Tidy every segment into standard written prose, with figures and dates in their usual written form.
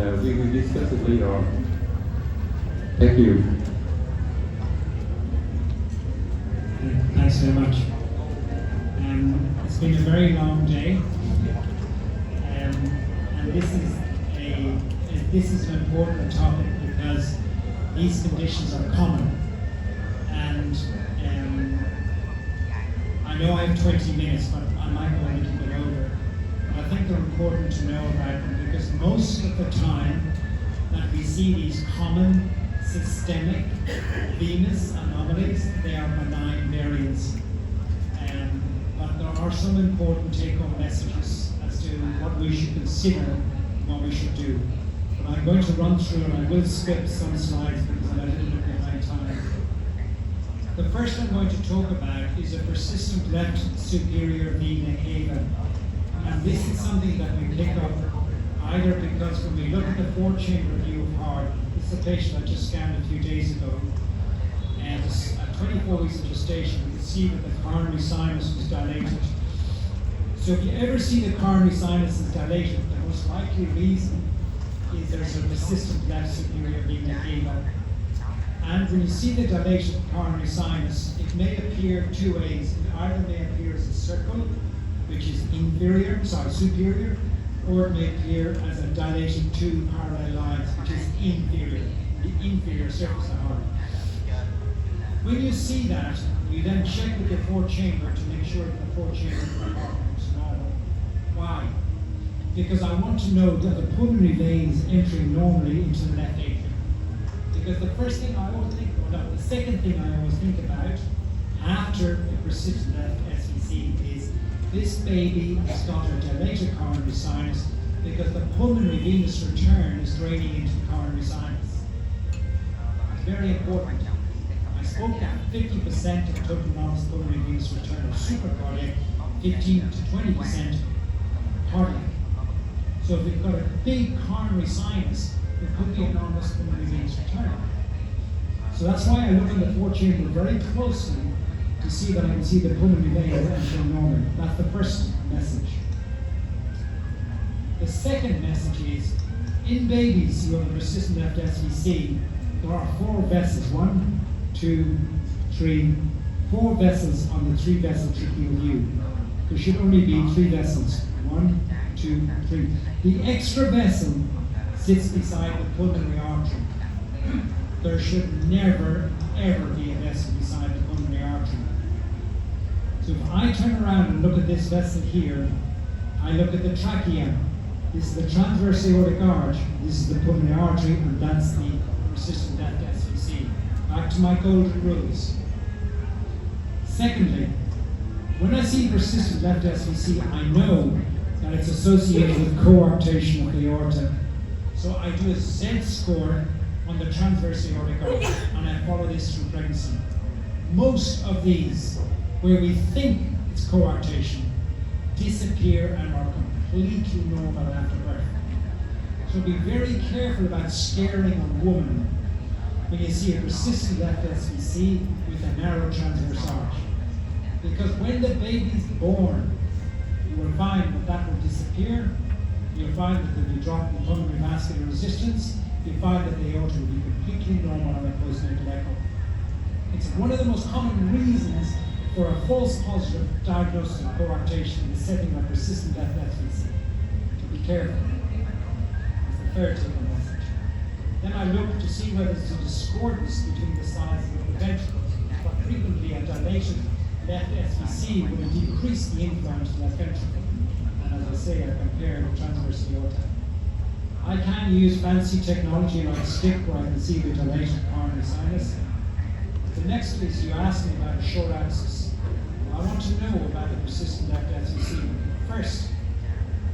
we will discuss it later on. Thank you. Thanks very much. It's been a very long day, and this is an important topic because these conditions are common. And I know I have 20 minutes, but I might go a little bit over. But I think they're important to know about them because most of the time that we see these common systemic venous anomalies, they are benign variants. But there are some important take-home messages as to what we should consider and what we should do. But I'm going to run through and I will skip some slides because I'm a little bit behind time. The first I'm going to talk about is a persistent left superior vena cava. And this is something that we pick up either because when we look at the 4-chamber view of heart, this is a patient I just scanned a few days ago, and at 24 weeks of gestation, you can see that the coronary sinus was dilated. So if you ever see the coronary sinuses dilated, the most likely reason is there's a persistent left superior vena cava. And when you see the dilated coronary sinus, it may appear two ways. It either may appear as a circle, which is superior, or it may appear as a dilated two parallel lines, which is inferior, the inferior surface of the heart. When you see that, you then check with your 4-chamber to make sure that the 4-chamber compartment is normal. Why? Because I want to know that the pulmonary vein is entering normally into the left atrium. Because the first thing I always think, the second thing I always think about after a persistent left SVC is this baby has got a dilated coronary sinus because the pulmonary venous return is draining into the coronary sinus. It's very important. I spoke that 50% of total non-pulmonary venous return are supracardiac, 15 to 20% cardiac. So if you've got a big coronary sinus, it could be a non-pulmonary venous return. So that's why I look at the 4-chamber very closely to see that I can see the pulmonary veins entering normally. That's the first message. The second message is, in babies who have a persistent left SVC, there are 4 vessels, 1, 2, 3, 4 vessels on the 3-vessel tracheal view. There should only be 3 vessels, 1, 2, 3. The extra vessel sits beside the pulmonary artery. There should never, ever be a vessel beside the pulmonary artery. So if I turn around and look at this vessel here, I look at the trachea. This is the transverse aortic arch, this is the pulmonary artery, and that's the persistent left SVC. Back to my golden rules. Secondly, when I see persistent left SVC, I know that it's associated with coarctation of the aorta. So I do a Z-score on the transverse aortic arch, and I follow this through pregnancy. Most of these, where we think it's coarctation, disappear and are completely normal after birth. So be very careful about scaring a woman when you see a persistent left SVC with a narrow transverse arch. Because when the baby's born, you will find that that will disappear. You'll find that there'll be a drop in pulmonary vascular resistance. You'll find that the aorta will be completely normal on a postnatal echo. It's one of the most common reasons for a false positive diagnosis of coarctation in the setting of persistent left SVC. So be careful. That's the third take-home message. Then I look to see whether there's a discordance between the sizes of the ventricles. But frequently a dilated left SVC will decrease the influence of the left ventricle. And as I say, I compare the transverse aorta. I can use fancy technology like a stick where I can see the dilated coronary sinus. The next is you asked me about a short axis. I want to know about the persistent left SVC. First,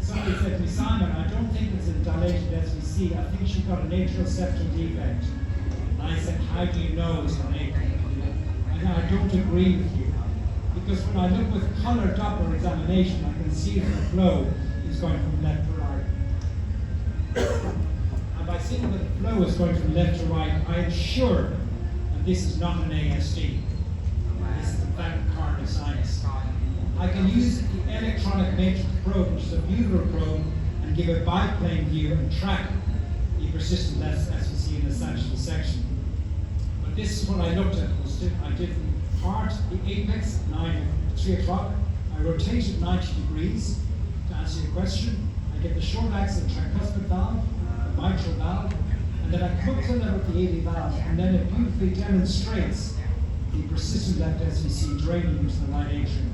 somebody said to me, Simon, I don't think it's a dilated SVC. I think she's got an atrial septal defect. And I said, how do you know it's an atrial defect? And I don't agree with you. Because when I look with color Doppler examination, I can see that the flow is going from left to right. And by seeing that the flow is going from left to right, I am sure that this is not an ASD. This is in fact coronary sinus. I can use the electronic matrix probe, which is a butyl probe, and give a biplane view and track persistent left SVC in the sagittal section. But this is what I looked at. I did part, the apex at 3 o'clock. I rotated 90 degrees to answer your question. I get the short axis tricuspid valve, the mitral valve, and then I come up to the level of the AV valve, and then it beautifully demonstrates the persistent left SVC draining into the right atrium.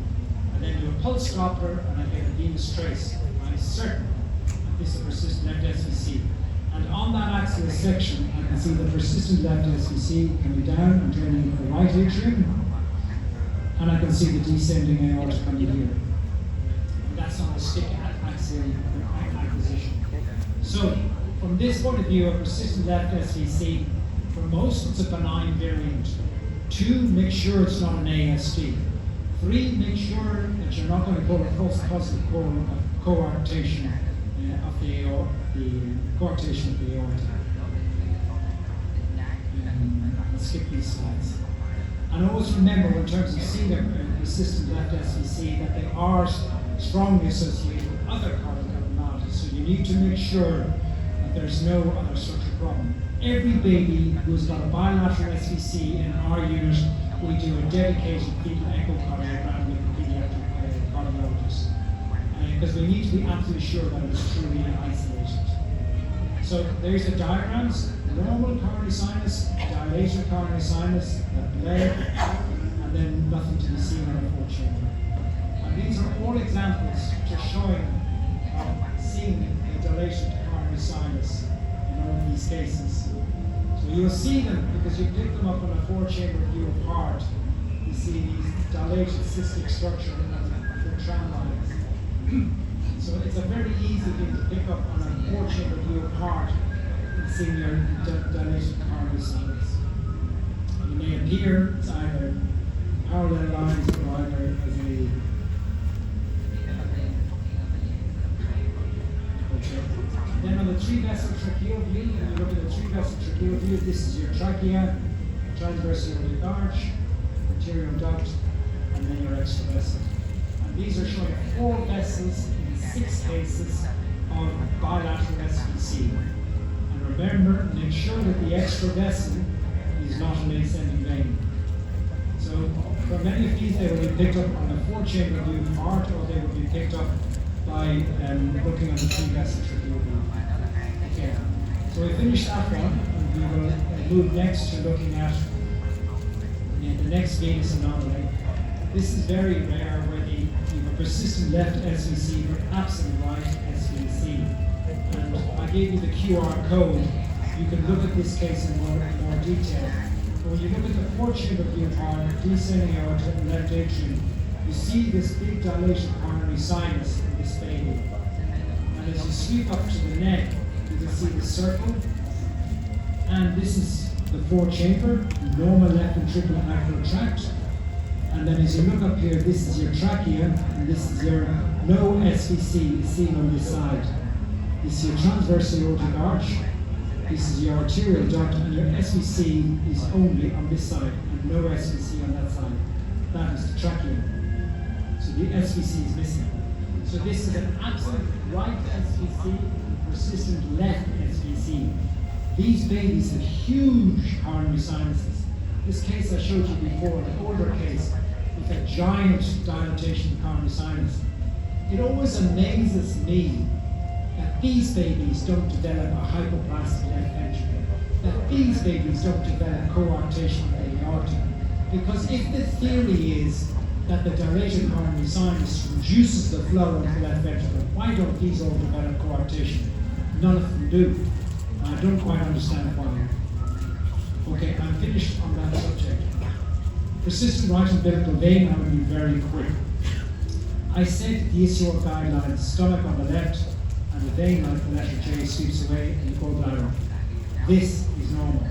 I then do a pulse Doppler, and I get a venous trace. I'm certain that this is a persistent left SVC. And on that axial section, I can see the persistent left SVC coming down and draining into the right atrium, and I can see the descending aorta coming here. And that's on a stick axial acquisition. So, from this point of view, a persistent left SVC, for most it's a benign variant. 2, make sure it's not an ASD. 3, make sure that you're not going to go a false positive coarctation of the aorta, coarctation of the aorta. Let's skip these slides. And always remember, in terms of seeing a persistent left SVC, that they are strongly associated with other cardiac abnormalities. So you need to make sure that there's no other structural problem. Every baby who's got a bilateral SVC in our unit, we do a dedicated fetal echocardiogram with a pediatric cardiologist. Because we need to be absolutely sure that it's truly isolated. So there's the diagrams: normal coronary sinus, dilated coronary sinus, that bled, and then nothing to be seen on a 4-chamber. And these are all examples just showing seeing a dilated coronary sinus in all of these cases. So you'll see them because you pick them up on a 4-chamber view of heart. You see these dilated cystic structure and the tram lines. So it's a very easy thing to pick up on a 4-chamber view of heart and seeing your dilated coronary sinus. It may appear it's either parallel lines or either as a Then on the 3-vessel tracheal view, when you look at the 3-vessel tracheal view, this is your trachea, transverse aortic arch, arterial duct, and then your extra vessel. And these are showing 4 vessels in 6 cases of bilateral SVC. And remember, make sure that the extra vessel is not an ascending vein. So for many of these, they will be picked up on a 4-chamber view of heart, or they will be picked up by looking at the 3-vessel tracheal view. Okay. So we finished that one, and we will move next to looking at the next venous anomaly. This is very rare, where you have a persistent left SVC but absent right SVC. And I gave you the QR code. You can look at this case in more detail. But when you look at the 4-chamber view of heart, descending aorta and left atrium, you see this big dilated coronary sinus in this baby. And as you sweep up to the neck, you can see the circle. And this is the 4-chamber, normal left ventricular apical tract. And then as you look up here, this is your trachea, and this is your no SVC seen on this side. This is your transverse aortic arch, this is your arterial duct, and your SVC is only on this side, and no SVC on that side. That is the trachea. So the SVC is missing. So this is an absent right SVC, persistent left SVC. These babies have huge coronary sinuses. This case I showed you before, the older case, with a giant dilatation of the coronary sinus. It always amazes me that these babies don't develop a hypoplastic left ventricle, that these babies don't develop coarctation of the aorta. Because if the theory is that the dilated coronary sinus reduces the flow into the left ventricle, why don't these all develop coarctation? None of them do. And I don't quite understand why. Okay, I'm finished on that subject. Persistent right umbilical vein, I will be very quick. I said the ISRO guidelines, stomach on the left, and the vein like the letter J sweeps away in the gallbladder. This is normal.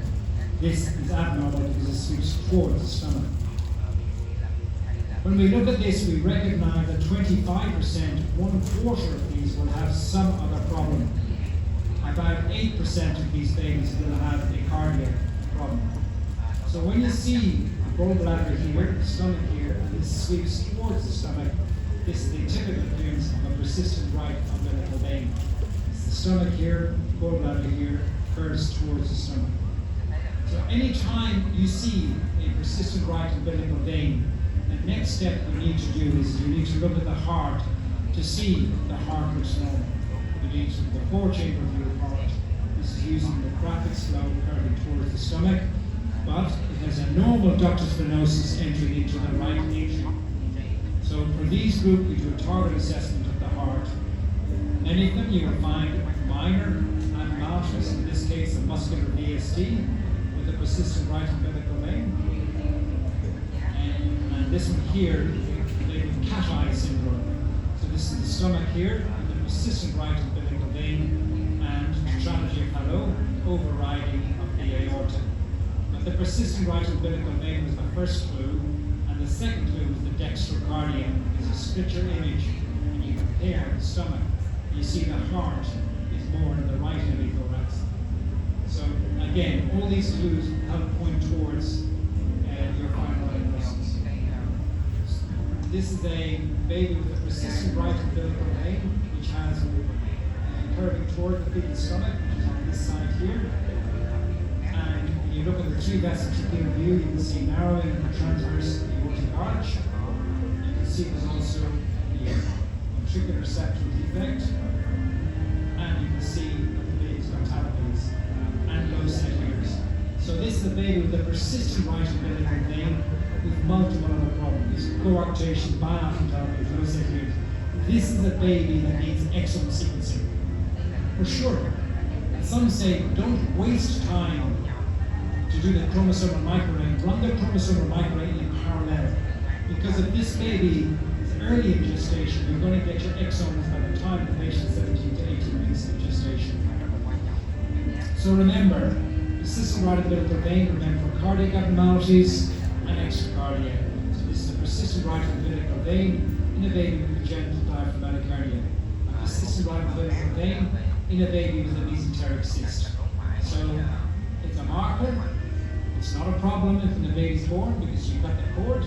This is abnormal because it sweeps towards the stomach. When we look at this, we recognize that 25%, 1/4 of these will have some other problem. About 8% of these babies will have a cardiac problem. So when you see the gallbladder here, the stomach here, and this sweeps towards the stomach, this is the typical appearance of a persistent right umbilical vein. It's the stomach here, the gallbladder here, curves towards the stomach. So anytime you see a persistent right umbilical vein, the next step you need to do is you need to look at the heart to see the heart looks normal. You need to, the four-chamber view of heart. This is using the graphics flow curving towards the stomach, but it has a normal ductus venosus entering into the right atrium. So for these group, we do a target assessment of the heart. Many of them you will find minor abnormalities, in this case a muscular VSD with a persistent right umbilical vein. And this one here, labeled cat-eye syndrome. So this is the stomach here, with the persistent right umbilical vein and neutrality of halo, overriding of the aorta. But the persistent right umbilical vein was the first clue, and the second clue was the dextrocardia. It's a split your image, and you compare the stomach. You see the heart is more in the right hemithorax. So again, all these clues help point towards your final diagnosis. This is a baby with a persistent right umbilical vein, which has curving toward the fetal stomach, which is on this side here. And when you look at the three vesicular view, you can see narrowing of the transverse aortic arch. You can see there's also the ventricular septal defect. And you can see that the baby's got talipes and low set ears. So this is a baby with a persistent right umbilical vein with multiple other problems. Coarctation, bilateral talipes, low set ears. This is a baby that needs exome sequencing. For sure. And some say, don't waste time to do the chromosomal microarray. Run the chromosomal microarray in parallel. Because if this baby is early in gestation, you're going to get your exomes by the time the patient's 17 to 18 weeks of gestation. So remember, persistent right umbilical vein, remember for cardiac abnormalities and extracardia. So this is a persistent right umbilical vein in a baby with congenital diaphragmatic cardia. A persistent right umbilical vein in a baby with a mesenteric cyst. So it's a marker. It's not a problem if the baby's born because you've got the cord.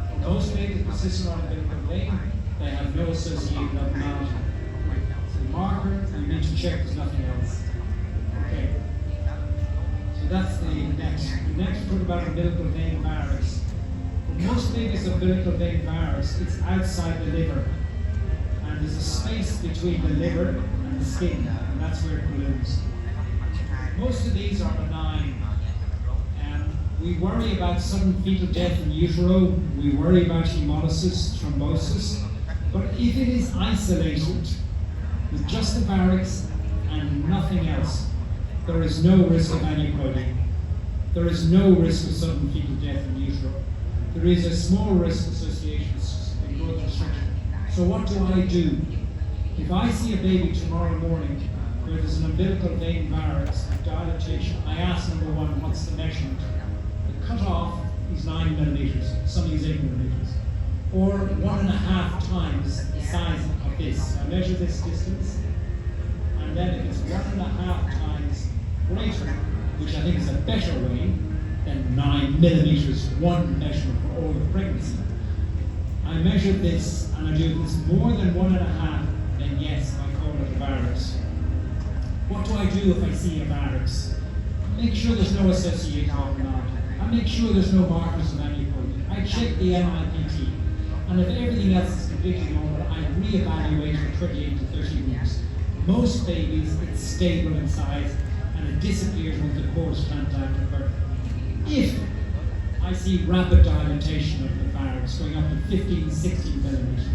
For most babies with persistent right umbilical vein, they have no associated abnormality. It's a marker, you need to check there's nothing else. Okay. So that's the next. The next talk about umbilical vein varus. For most babies with umbilical vein varus, it's outside the liver. And there's a space between the liver and the skin, and that's where it balloons. Most of these are benign. We worry about sudden fetal death in utero, we worry about hemolysis, thrombosis, but if it is isolated with just the varix and nothing else, there is no risk of aneuploidy. There is no risk of sudden fetal death in utero. There is a small risk association with growth restriction. So what do I do? If I see a baby tomorrow morning where there's an umbilical vein varix and dilatation, I ask number one, what's the measurement? The cutoff is 9 millimeters, some use 8 millimeters, or 1.5 times the size of this. I measure this distance, and then if it's 1.5 times greater, which I think is a better way than 9 millimeters, one measurement for all the pregnancy, I measure this, and I do this more than 1.5, then yes, I call it a varix. What do I do if I see a varix? Make sure there's no associated abnormality. I make sure there's no markers of aneuploidy. I check the NIPT, and if everything else is completely normal, I re-evaluate for 28 to 30 weeks. Most babies, it's stable in size, and it disappears when the cord is clamped after birth. If I see rapid dilatation of the varix going up to 15, 16 millimeters,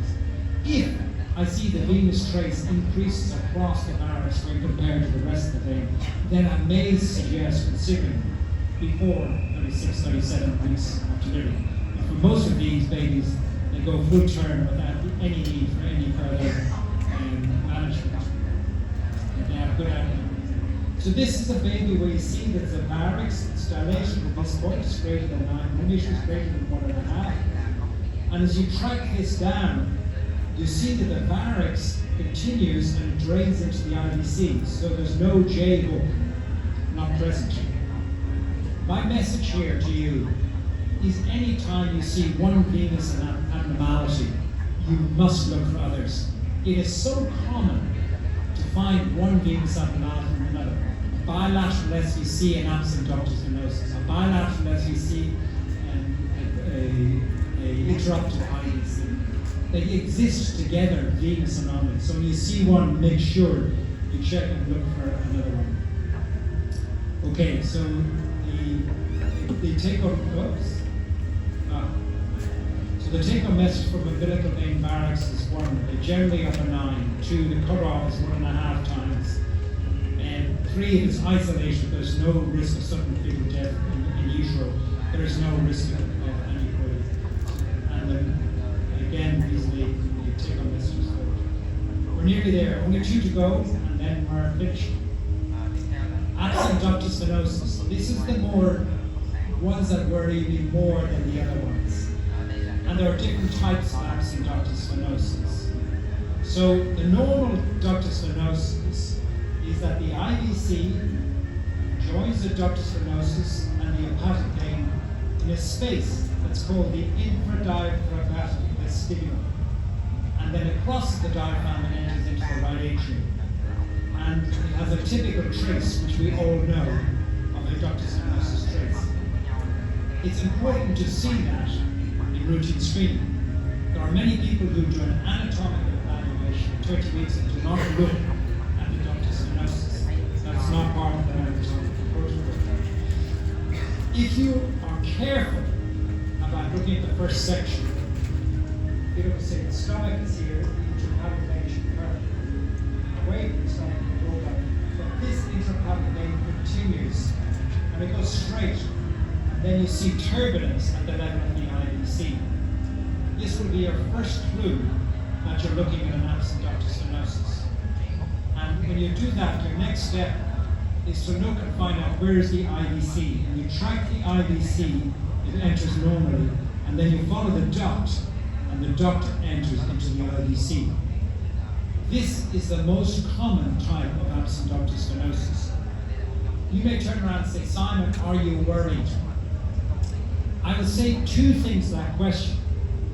if I see the venous trace increases across the varix when compared to the rest of the vein, then I may suggest considering before 36, 37 weeks of delivery. And for most of these babies, they go full term without any need for any further management. And they have good outcome. So this is a baby where you see that the varix, its dilation at this point is greater than 9 millimeters, greater than 1.5. And as you track this down, you see that the varix continues and drains into the IVC. So there's no J hook not present. My message here to you is anytime you see one venous abnormality, you must look for others. It is so common to find one venous abnormality from another. bilateral SVC and absent ductus venosus. A bilateral SVC and a interrupted IVC. They exist together, venous anomalies. So when you see one, make sure you check and look for another one. Okay, so the take-home, so the take-home message from umbilical vein barracks is 1, they generally are benign. 2, the cutoff is 1.5 times. And 3, if it's isolated, there's no risk of sudden fetal death in utero. There is no risk of aneuploidy. And then again, these are the take-home messages forward. We're nearly there. Only 2 to go, and then we're finished. Absent ductus venosus. So this is the ones that worry me more than the other ones. And there are different types of absent ductus venosus. So the normal ductus venosus is that the IVC joins the ductus venosus and the hepatic vein in a space that's called the infradiaphragmatic vestibulum. And then it crosses the diaphragm and enters into the right atrium. And it has a typical trace, which we all know, of a ductus venosus trace. It's important to see that in routine screening. There are many people who do an anatomical evaluation 20 weeks and do not look at the ductus venosus. That's not part of the anatomical protocol. If you are careful about looking at the first section, you look and say the stomach is here, the intrahepatic vein should curve away from the stomach and go back. But this intrahepatic vein continues and it goes straight. Then you see turbulence at the level of the IVC. This will be your first clue that you're looking at an absent ductus venosus. And when you do that, your next step is to look and find out where is the IVC. And you track the IVC, it enters normally, and then you follow the duct, and the duct enters into the IVC. This is the most common type of absent ductus venosus. You may turn around and say, Simon, are you worried? I will say 2 things to that question.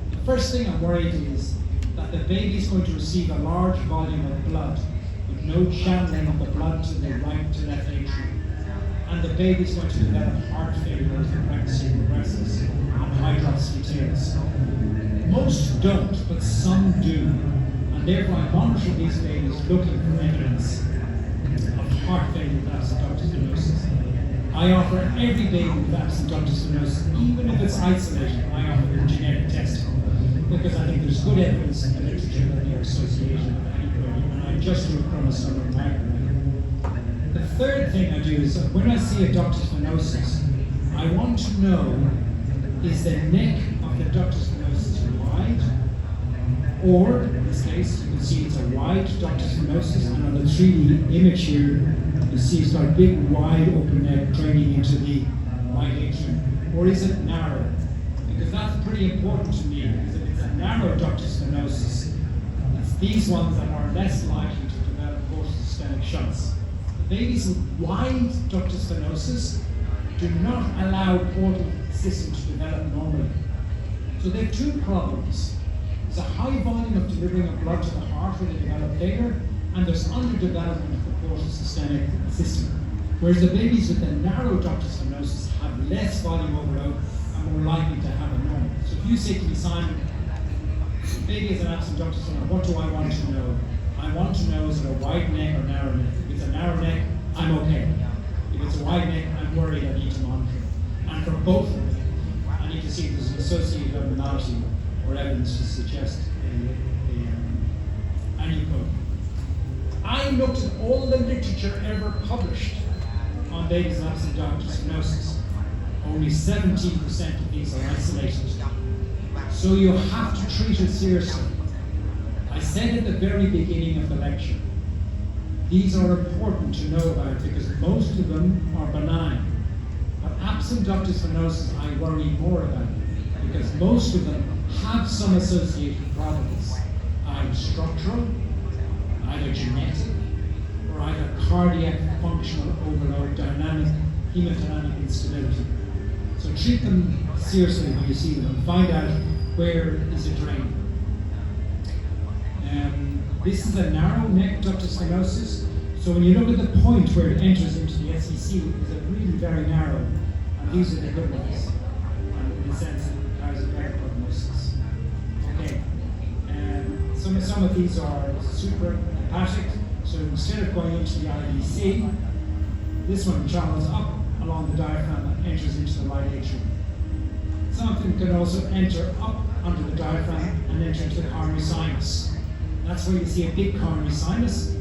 The first thing I'm worried is that the baby is going to receive a large volume of blood with no channeling of the blood to the right to left atrium. And the baby is going to develop heart failure as the pregnancy progresses and hydrops fetalis. Most don't, but some do. And therefore I monitor these babies looking for evidence of heart failure with absent ductus venosus. I offer every baby with absent ductus venosus, even if it's isolated, I offer them genetic testing because I think there's good evidence in the literature that they're associated with aneuploidy, and I just do a chromosomal micrograph. The third thing I do is that when I see a ductus venosus, I want to know, is the neck of the ductus venosus wide? Or, in this case, you can see it's a wide ductus venosus, and on the 3D image here, you see it's got a big, wide open neck draining into the right atrium. Or is it narrow? Because that's pretty important to me, because if it's a narrow ductus venosus, it's these ones that are less likely to develop post-systemic shunts. The babies with wide ductus venosus do not allow portal system to develop normally. So they have 2 problems. There's a high volume of delivering of blood to the heart when they develop later, and there's underdevelopment of the portal systemic system. Whereas the babies with the narrow ductus venosus have less volume overload and more likely to have a normal. So if you say to me, Simon, the baby has an absent ductus venosus, what do I want to know? I want to know, is it a wide neck or narrow neck? If it's a narrow neck, I'm okay. If it's a wide neck, I'm worried, I need to monitor. And for both of them, I need to see if there's an associated abnormality or evidence to suggest a aneuploidy. I looked at all the literature ever published on babies with absent ductus venosus. Only 17% of these are isolated. So you have to treat it seriously. I said at the very beginning of the lecture, these are important to know about because most of them are benign. But absent ductus venosus I worry more about because most of them have some associated problems, either structural, either genetic, or either cardiac functional overload, dynamic, hemodynamic instability. So treat them seriously when you see them and find out where is it draining. This is a narrow neck ductus venosus, So when you look at the point where it enters into the SVC, it's a really very narrow, and these are the good ones. And in a sense, it carries a better prognosis. Okay. Some of these are suprahepatic, so instead of going into the IVC, this one travels up along the diaphragm and enters into the right atrium. Some of them can also enter up under the diaphragm and enter into the coronary sinus. That's where you see a big coronary sinus,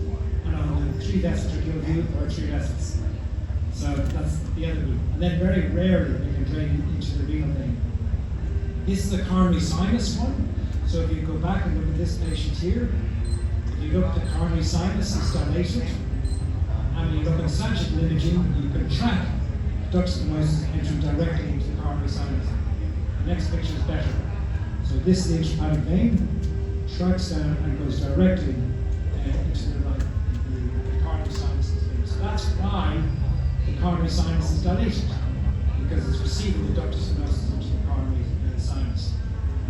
and on the 3 ventricular view there are 3 vessels. So that's the other view. And then very rarely they can drain into the renal vein. This is the coronary sinus one. So if you go back and look at this patient here, if you look at the coronary sinus, it's dilated. And when you look at sagittal imaging, you can track ductus venosus entering directly into the coronary sinus. The next picture is better. So this is the intrahepatic vein, tracks down and goes directly into the coronary sinus. So that's why the coronary sinus is dilated, because it's receiving the ductus venosus into the coronary sinus.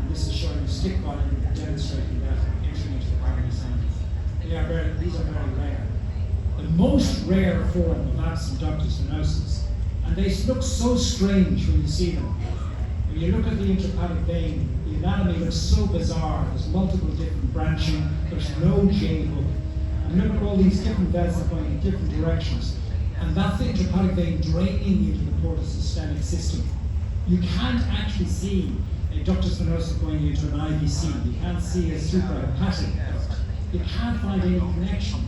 And this is showing the stick volume demonstrating that entering into the coronary sinus. These are very rare. The most rare form of absent ductus venosus, and they look so strange when you see them. When you look at the intrahepatic vein, the anatomy looks so bizarre. There's multiple different branching, there's no J hook. And look at all these different vessels going in different directions. And that's the intrahepatic vein draining into the portosystemic system. You can't actually see a ductus venosus going into an IVC. You can't see a suprahepatic duct. You can't find any connection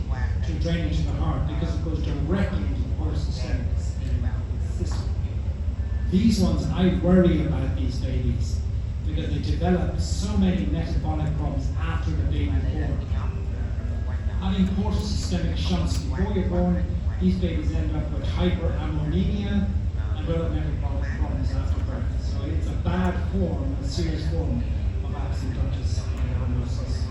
to drainage to the heart because it goes directly into the portosystemic system. These ones, I worry about these babies because they develop so many metabolic problems after the baby is born. Having portosystemic shunts before you're born, these babies end up with hyperammonemia and other metabolic problems after birth. So it's a bad form, a serious form of absent ductus venosus.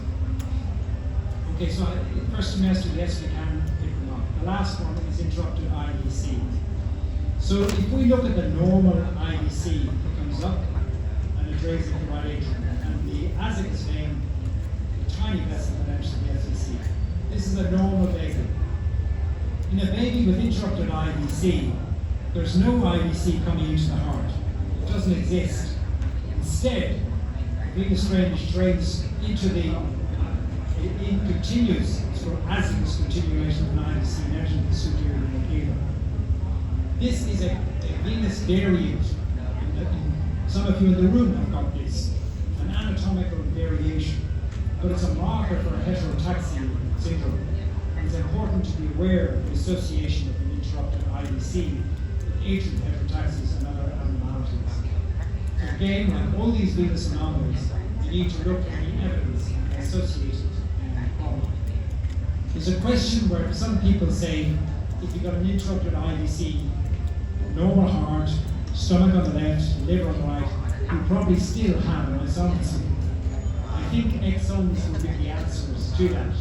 Okay, so first semester, yes, we can pick them up. The last one is interrupted IVC. So if we look at the normal IVC, it comes up and it drains into the right atrium, and the azygous vein, the tiny vessel that enters the SVC. This is a normal baby. In a baby with interrupted IVC, there's no IVC coming into the heart. It doesn't exist. Instead, the venous drainage drains into the, it continues through azygous continuation of an IVC and entering the superior renal. This is a venous variant. Some of you in the room have got this, an anatomical variation, but it's a marker for a heterotaxia syndrome. It's important to be aware of the association of an interrupted IVC with atrial heterotaxias and other abnormalities. So again, like all these venous anomalies, you need to look at the evidence associated with the problem. There's a question where some people say, if you've got an interrupted IVC, normal heart, stomach on the left, liver on the right, you probably still have an isomopathy. I think exomes will be the answers to that,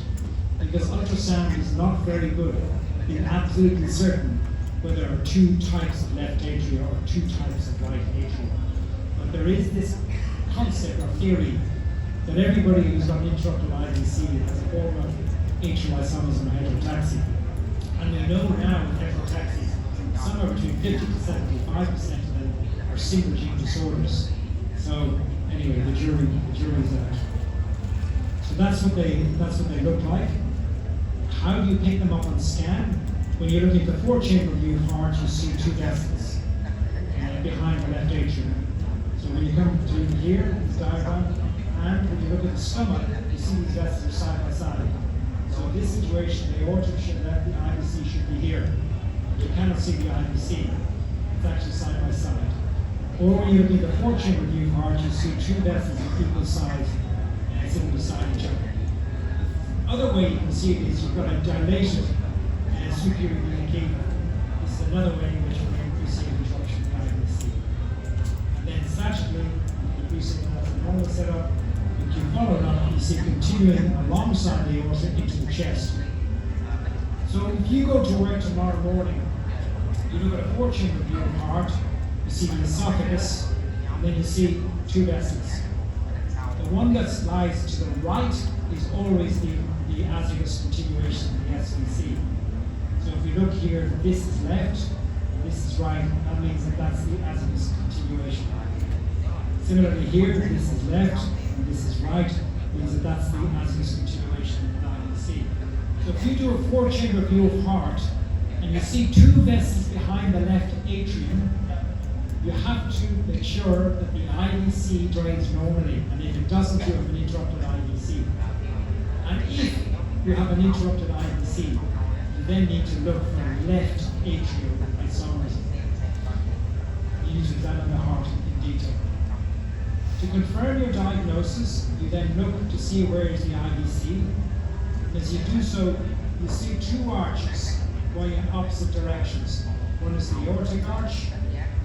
because ultrasound is not very good at being absolutely certain whether there are 2 types of left atria or 2 types of right atria. But there is this concept or theory that everybody who's got an interrupted IVC has a form of atrial isomism or heterotaxia. And we know now with heterotaxia, somewhere between 50 to 75% of them are single gene disorders. So anyway, the jury's out. So that's what they look like. How do you pick them up on scan? When you're looking at the 4-chamber view of heart, you see 2 vessels behind the left atrium. So when you come to here, this diagram, and when you look at the stomach, you see these vessels are side by side. So in this situation, the aorta should that the IVC should be here. You cannot see the IVC. It's actually side by side. Or when you look at the 4-chamber view of heart, you see 2 vessels of equal size sitting beside each other. The other way you can see it is you've got a dilated superior vena cava. This is another way in which we see an interruption of the IVC. And then sagittally, we see that's a normal setup. If you follow that, you see continuing alongside the aorta into the chest. So if you go to work tomorrow morning, you look at a 4-chamber view of heart, you see the esophagus, and then you see 2 vessels. The one that lies to the right is always the azygous continuation of the SVC. So if we look here, this is left, this is right, that means that that's the azygous continuation. Similarly here, this is left, and this is right, means that that's the azygous continuation of IVC. So if you do a 4-chamber view of heart, and you see 2 vessels behind the left atrium, you have to make sure that the IVC drains normally, and if it doesn't, you have an interrupted IVC. And if you have an interrupted IVC, you then need to look for left atrial isomerism. You need to examine the heart in detail. To confirm your diagnosis, you then look to see where is the IVC. As you do so, you see 2 arches going in opposite directions. One is the aortic arch,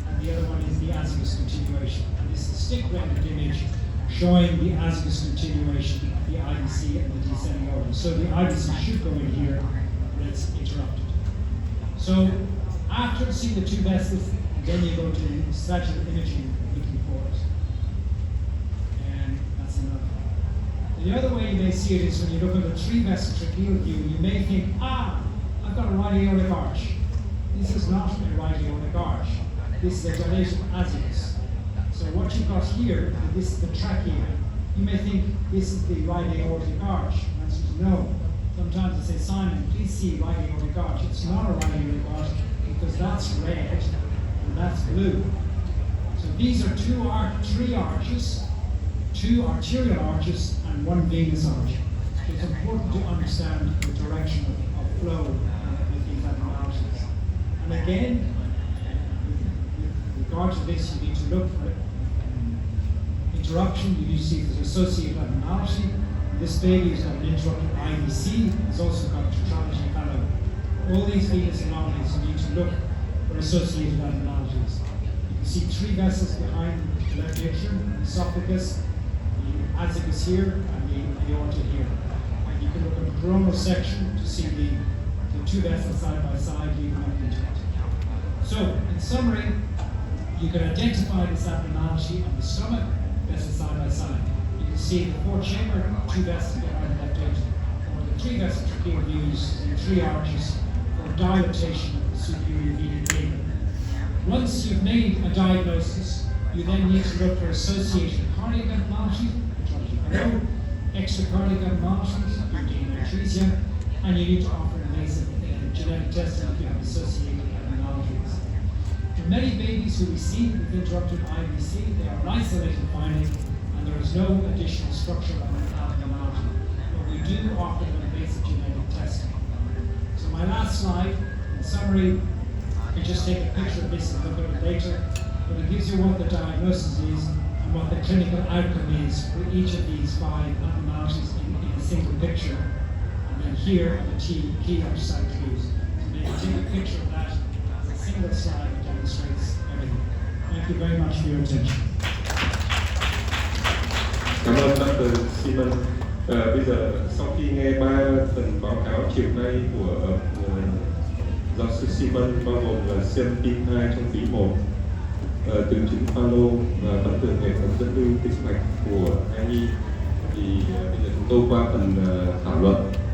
and the other one is the azygous continuation. And this is a stick-rendered image showing the azygous continuation of the IVC and the descending aorta. So the IVC should go in here, but it's interrupted. So after seeing the 2 vessels, then you go to sagittal imaging looking for it. And that's enough. The other way you may see it is when you look at the 3-vessel tracheal view, you may think, I've got a right aortic arch. This is not a right aortic arch. This is a dilated azygous. So what you've got here, this is the trachea. You may think this is the right aortic arch. The answer is no. Sometimes they say, Simon, please see right aortic arch. It's not a right aortic arch because that's red and that's blue. So these are 3 arches, 2 arterial arches, and 1 venous arch. So it's important to understand the direction of flow with these abnormalities. And again, with regard to this, you need to look for interruption. You need to see if there's associated abnormality. This baby has got an interrupted IVC. It's also got tetralogy fallow. All these venous anomalies, you need to look for associated abnormalities. You can see 3 vessels behind the left atrium, the esophagus, the azygous here, and the aorta here. And you can look at the coronal section to see the 2 vessels side by side leading up into it. So, in summary, you can identify this abnormality on the stomach, vessels side by side. You can see the 4-chamber, 2 vessels behind the left atrium, or the 3-vessel tracheal views in 3 arches for dilatation of the superior vena cava. Once you've made a diagnosis, you then need to look for associated cardiac abnormalities, extracardiac abnormalities, atresia, and you need to offer invasive genetic testing if you have associated abnormalities. For many babies who receive with interrupted IVC, they are an isolated finding and there is no additional structural abnormality. But we do offer them invasive genetic testing. So my last slide, in summary, I can just take a picture of this and look at it later, but it gives you what the diagnosis is and what the clinical outcome is for each of these 5 abnormalities in a single picture. And then here are the key ultrasound clues. So maybe take a picture of that as a single slide that demonstrates everything. Thank you very much for your attention. Cảm ơn Dr. Simon. Bây giờ sau khi nghe 3 phần báo cáo chiều nay của giáo sư Simon, bao gồm là xem tim 2 trong quý 1, từ chứng Palo và bắn tường hệ thống dẫn lưu tĩnh mạch của thai nhi, thì bây giờ chúng tôi qua phần thảo luận.